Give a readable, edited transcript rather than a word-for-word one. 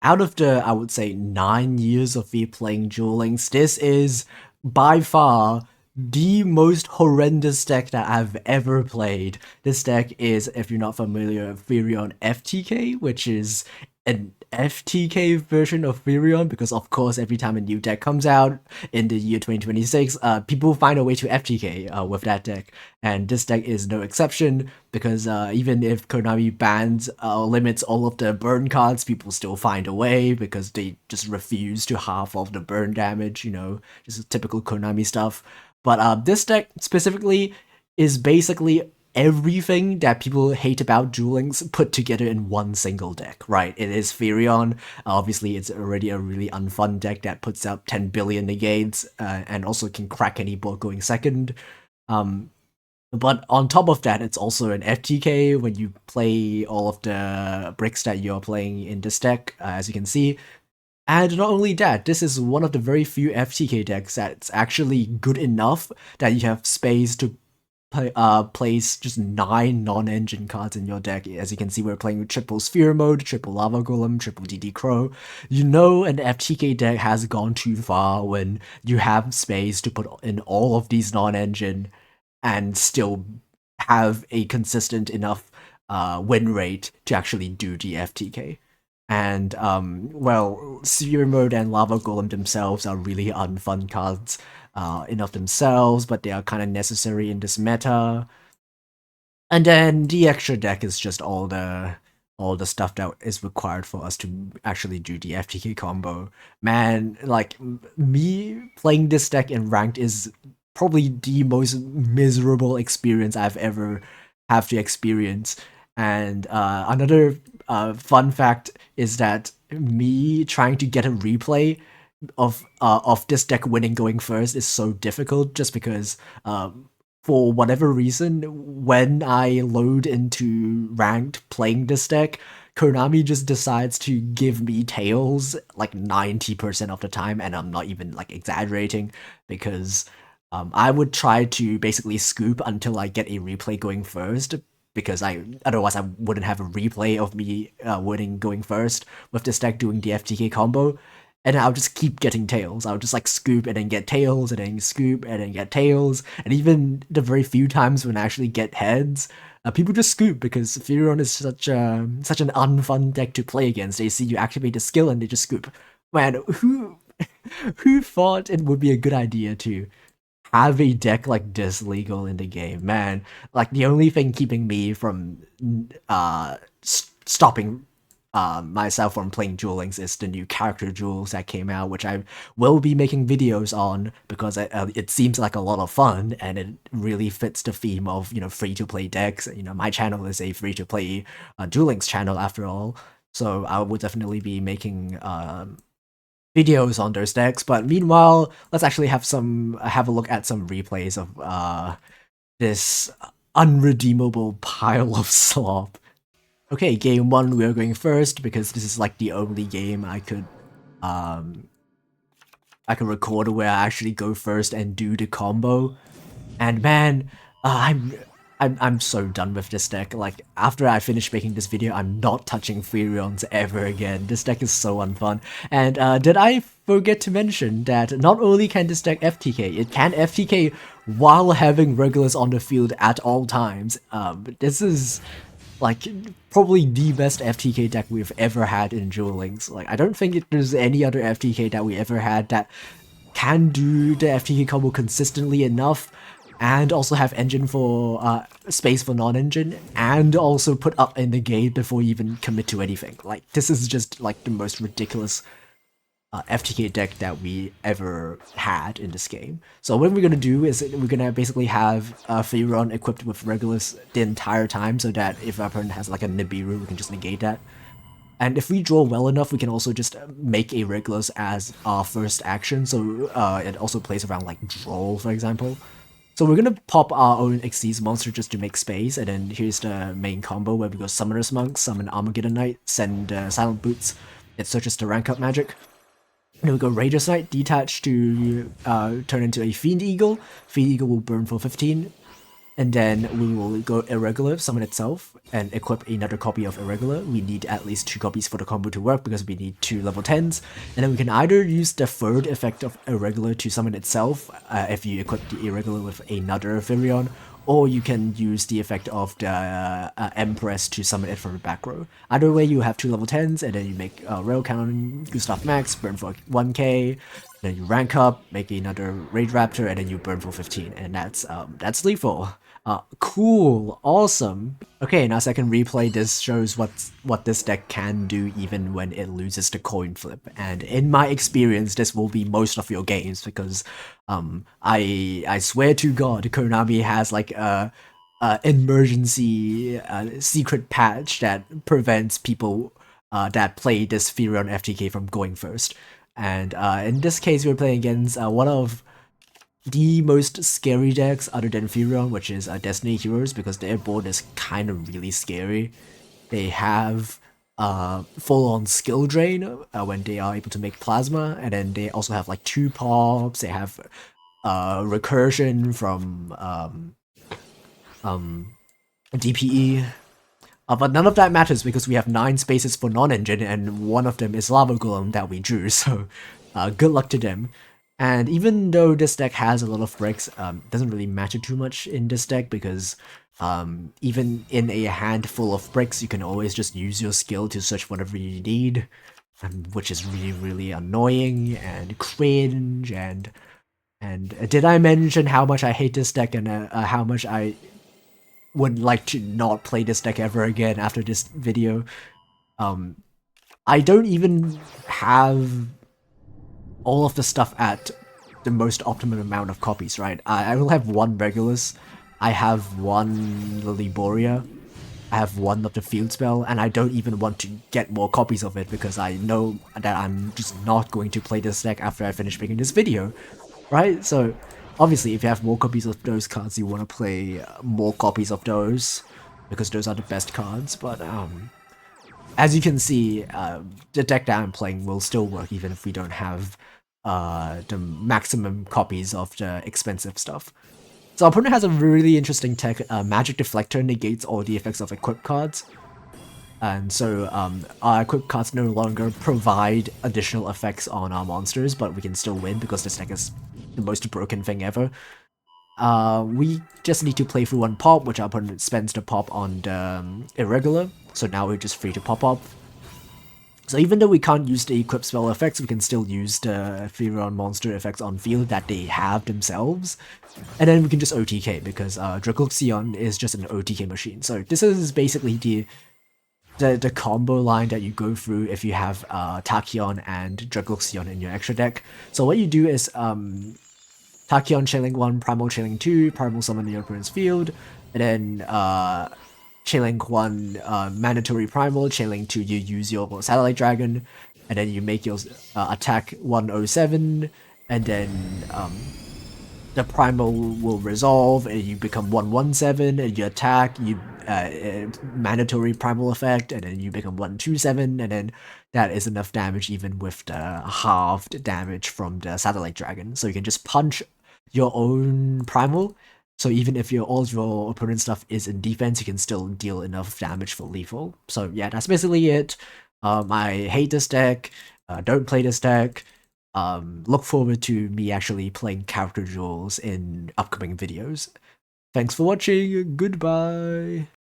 out of the, I would say, 9 years of me playing Duel Links, this is by far the most horrendous deck that I've ever played. This deck is, if you're not familiar, therion FTK, which is an FTK version of therion, because of course every time a new deck comes out in the year 2026, people find a way to FTK with that deck, and this deck is no exception, because even if Konami bans limits all of the burn cards, people still find a way because they just refuse to halve off the burn damage, just typical Konami stuff. But this deck specifically is basically everything that people hate about Duel Links put together in one single deck, right? It is therion. Obviously, it's already a really unfun deck that puts out 10 billion negates and also can crack any board going second. But on top of that, it's also an FTK when you play all of the bricks that you're playing in this deck, as you can see. And not only that, this is one of the very few FTK decks that's actually good enough that you have space to place just 9 non-engine cards in your deck. As you can see, we're playing with triple Sphere Mode, triple Lava Golem, triple DD Crow. An FTK deck has gone too far when you have space to put in all of these non-engine and still have a consistent enough win rate to actually do the FTK. And, Sphere Mode and Lava Golem themselves are really unfun cards in of themselves, but they are kind of necessary in this meta. And then the extra deck is just all the stuff that is required for us to actually do the FTK combo. Man, like, me playing this deck in ranked is probably the most miserable experience I've ever have to experience. And another fun fact is that me trying to get a replay of this deck winning going first is so difficult, just because for whatever reason, when I load into ranked playing this deck, Konami just decides to give me tails like 90% of the time, and I'm not even like exaggerating, because I would try to basically scoop until I get a replay going first, because otherwise I wouldn't have a replay of me winning going first with this deck doing the FTK combo, and I'll just keep getting tails. I'll just like scoop and then get tails, and then scoop and then get tails, and even the very few times when I actually get heads, people just scoop because therion is such an unfun deck to play against. They see you activate the skill and they just scoop. Man, who thought it would be a good idea to have a deck like this legal in the game? Man, like, the only thing keeping me from stopping myself from playing Duel Links is the new character jewels that came out, which I will be making videos on, because it seems like a lot of fun, and it really fits the theme of free-to-play decks. My channel is a free-to-play Duel Links channel after all, so I will definitely be making videos on those decks. But meanwhile, let's actually have a look at some replays of this unredeemable pile of slop. Okay, game 1, we are going first, because this is like the only game I could record where I actually go first and do the combo. And man, I'm so done with this deck. Like, after I finish making this video, I'm not touching therions ever again. This deck is so unfun. And did I forget to mention that not only can this deck FTK, it can FTK while having regulars on the field at all times. This is like probably the best FTK deck we've ever had in Duel Links. Like, I don't think there's any other FTK that we ever had that can do the FTK combo consistently enough, and also have engine for space for non-engine, and also put up in the gate before you even commit to anything. Like, this is just like the most ridiculous FTK deck that we ever had in this game. So what we're gonna do is we're gonna basically have therion equipped with regulars the entire time, so that if our opponent has like a Nibiru, we can just negate that. And if we draw well enough, we can also just make a regulars as our first action, so it also plays around like draw, for example. So we're gonna pop our own Xyz monster just to make space, and then here's the main combo where we go Summoner's Monk, summon Armageddon Knight, send Silent Boots, it searches the rank up magic. And then we go Raider's Knight, detach to turn into a Fiend Eagle. Fiend Eagle will burn for 15. And then we will go Irregular, summon itself, and equip another copy of Irregular. We need at least 2 copies for the combo to work because we need 2 level 10s. And then we can either use the third effect of Irregular to summon itself, if you equip the Irregular with another therion, or you can use the effect of the Empress to summon it from the back row. Either way, you have 2 level 10s, and then you make Rail Cannon, Gustav Max, burn for 1k, then you rank up, make another Raid Raptor, and then you burn for 15, and that's lethal. Cool, awesome. Okay, now second replay, this shows what this deck can do even when it loses the coin flip. And in my experience, this will be most of your games because I swear to God, Konami has like a emergency secret patch that prevents people that play this Therion FTK from going first. And in this case, we're playing against one of the most scary decks other than Therion, which is Destiny Heroes, because their board is kind of really scary. They have full-on skill drain when they are able to make plasma, and then they also have like 2 pops. They have recursion from DPE. But none of that matters because we have 9 spaces for non-engine, and one of them is Lava Golem that we drew, so good luck to them. And even though this deck has a lot of bricks, it doesn't really matter too much in this deck because even in a handful of bricks, you can always just use your skill to search whatever you need, which is really, really annoying and cringe. And did I mention how much I hate this deck and how much I would like to not play this deck ever again after this video? I don't even have all of the stuff at the most optimum amount of copies, right? I will have 1 Regulus, I have 1 Lilyboria, I have 1 of the Field Spell, and I don't even want to get more copies of it because I know that I'm just not going to play this deck after I finish making this video, right? So obviously if you have more copies of those cards, you want to play more copies of those because those are the best cards, but as you can see, the deck that I'm playing will still work even if we don't have the maximum copies of the expensive stuff. So our opponent has a really interesting tech. Magic Deflector negates all the effects of equipped cards. And so our equipped cards no longer provide additional effects on our monsters, but we can still win because this deck is the most broken thing ever. We just need to play through 1 pop, which our opponent spends the pop on the Irregular, so now we're just free to pop up. So even though we can't use the equip spell effects, we can still use the Therion monster effects on field that they have themselves. And then we can just OTK, because Dracoxion is just an OTK machine. So this is basically the combo line that you go through if you have Tachyon and Dracoxion in your extra deck. So what you do is Tachyon Chailing 1, Primal Chailing 2, Primal Summon your opponent's field, and then Chailing 1, Mandatory Primal, Chailing 2, you use your Satellite Dragon, and then you make your attack 107, and then the Primal will resolve, and you become 117, and you attack, you Mandatory Primal effect, and then you become 127, and then that is enough damage even with the halved damage from the Satellite Dragon. So you can just punch your own Primal, so even if all of your opponent's stuff is in defense, you can still deal enough damage for lethal. So yeah, that's basically it. I hate this deck, don't play this deck. Look forward to me actually playing character duels in upcoming videos. Thanks for watching, goodbye!